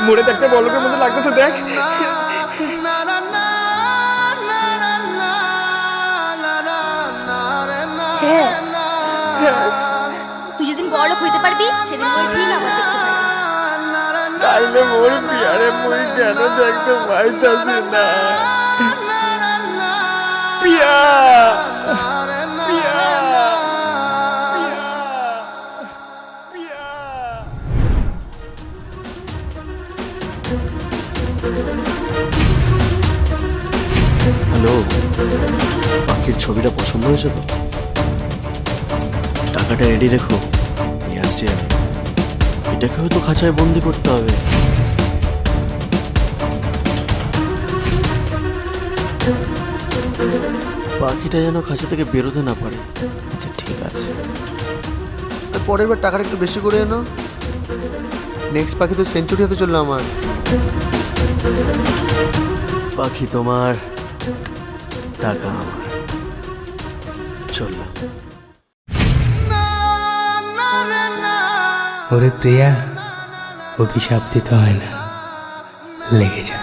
মরে থাকতে বলকের মধ্যে লাগতেছে দেখ। হ্যাঁ, তুই যেদিন বড়লোক হইতে পারবি সেদিন মই ঠিক আমার দেখতে পারবি। তাইলে মোর পিয়ারে মুই কেন দেখতে পাইতাছি না? পিয়া পিয়া পিয়া। হ্যালো, পাখির ছবিটা পছন্দ হয়েছে তো? টাকাটা রেডি রেখো, নিয়ে আসছি আমি। এটাকে হয়তো খাঁচায় বন্দি করতে হবে। পাখিটা যেন খাঁচা থেকে বেরোতে না পারে। আচ্ছা ঠিক আছে, আর পরের বার টাকাটা একটু বেশি করে এনো। নেক্সট পাখি তো সেঞ্চুরি হতে চললো আমার। পাখি তোমার, টাকা আমার। চললাম। ওরে প্রিয়া, অভিশাপ দিতে হয় না, লেগে যা।